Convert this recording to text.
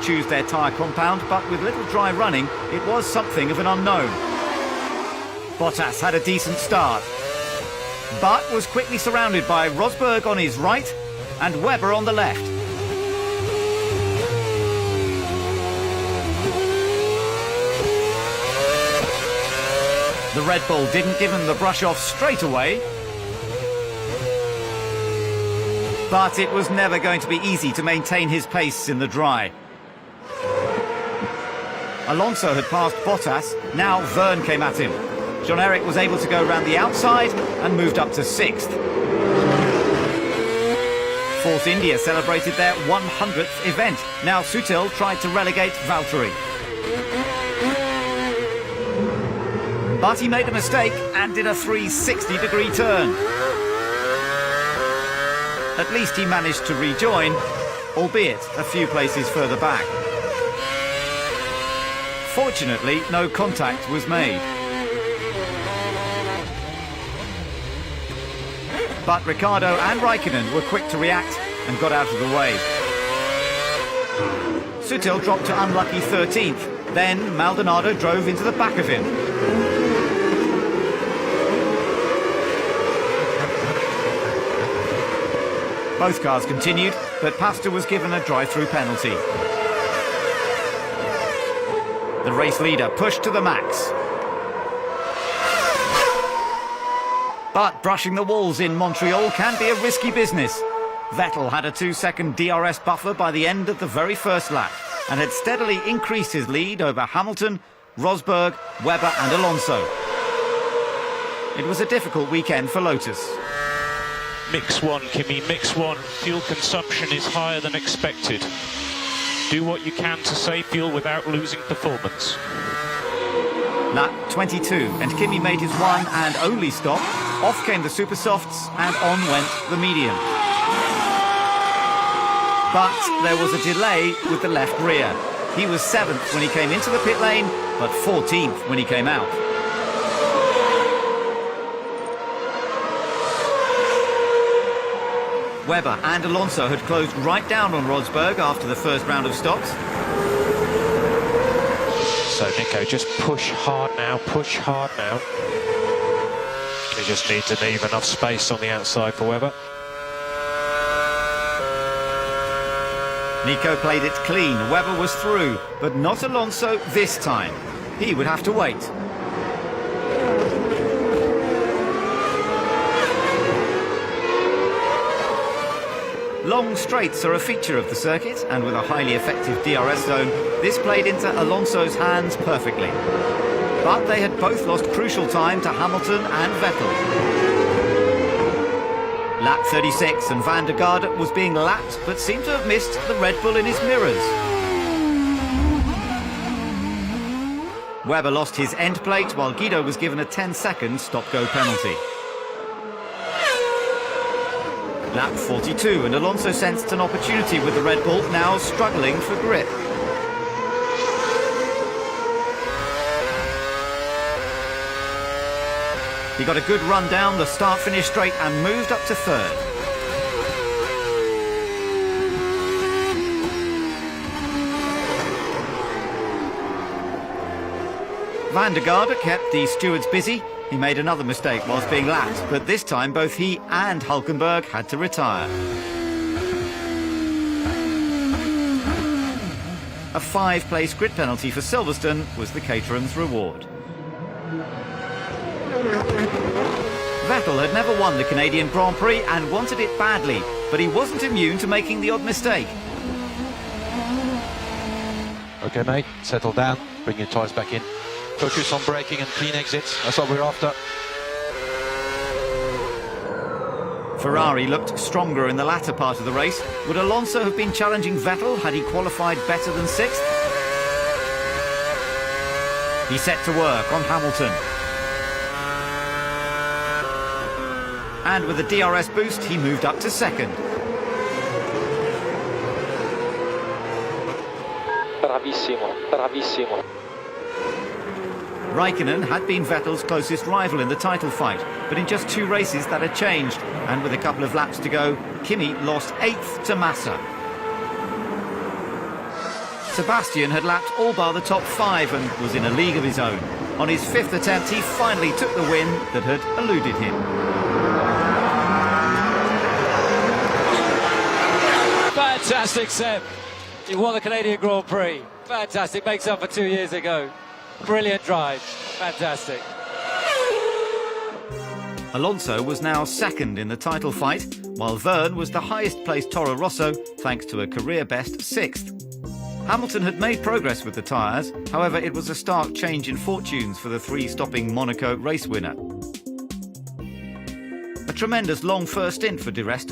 choose their tyre compound, but with little dry running, it was something of an unknown. Bottas had a decent start, but was quickly surrounded by Rosberg on his right and Webber on the left. The Red Bull didn't give him the brush off straight away, but it was never going to be easy to maintain his pace in the dry. Alonso had passed Bottas, now Verne came at him. Jean-Eric was able to go around the outside and moved up to 6th. Force India celebrated their 100th event. Now Sutil tried to relegate Valtteri. But he made a mistake and did a 360-degree turn. At least he managed to rejoin, albeit a few places further back. Fortunately, no contact was made. But Ricciardo and Raikkonen were quick to react and got out of the way. Sutil dropped to unlucky 13th. Then Maldonado drove into the back of him. Both cars continued, but Pastor was given a drive-through penalty. The race leader pushed to the max. But brushing the walls in Montreal can be a risky business. Vettel had a 2-second DRS buffer by the end of the very first lap and had steadily increased his lead over Hamilton, Rosberg, Webber and Alonso. It was a difficult weekend for Lotus. Mix 1, Kimi, mix 1. Fuel consumption is higher than expected. Do what you can to save fuel without losing performance. Lap 22, and Kimi made his one and only stop. Off came the super softs, and on went the medium. But there was a delay with the left rear. He was 7th when he came into the pit lane, but 14th when he came out. Webber and Alonso had closed right down on Rosberg after the first round of stops. So Nico, just push hard now, push hard now. You just need to leave enough space on the outside for Webber. Nico played it clean, Webber was through, but not Alonso this time. He would have to wait. Long straights are a feature of the circuit, and with a highly effective DRS zone, this played into Alonso's hands perfectly. But they had both lost crucial time to Hamilton and Vettel. Lap 36, and Van der Garde was being lapped, but seemed to have missed the Red Bull in his mirrors. Webber lost his end plate, while Guido was given a 10-second stop-go penalty. Lap 42, and Alonso sensed an opportunity with the Red Bull, now struggling for grip. He got a good run down the start-finish straight and moved up to 3rd. Van der Garde kept the stewards busy. He made another mistake whilst being lapped, but this time both he and Hulkenberg had to retire. A 5-place grid penalty for Silverstone was the Caterham's reward. Vettel had never won the Canadian Grand Prix and wanted it badly, but he wasn't immune to making the odd mistake. Okay, mate, settle down, bring your tyres back in. Focus on braking and clean exits, that's what we're after. Ferrari looked stronger in the latter part of the race. Would Alonso have been challenging Vettel had he qualified better than 6th? He set to work on Hamilton. And with a DRS boost, he moved up to 2nd. Bravissimo, bravissimo. Raikkonen had been Vettel's closest rival in the title fight, but in just 2 races that had changed, and with a couple of laps to go, Kimi lost 8th to Massa. Sebastian had lapped all bar the top 5 and was in a league of his own. On his 5th attempt, he finally took the win that had eluded him. Fantastic, Seb. You won the Canadian Grand Prix. Fantastic, makes up for 2 years ago. Brilliant drive, fantastic. Alonso was now 2nd in the title fight, while Verne was the highest placed Toro Rosso thanks to a career-best 6th. Hamilton had made progress with the tyres, however it was a stark change in fortunes for the 3-stopping Monaco race winner. A tremendous long first stint for Di Resta.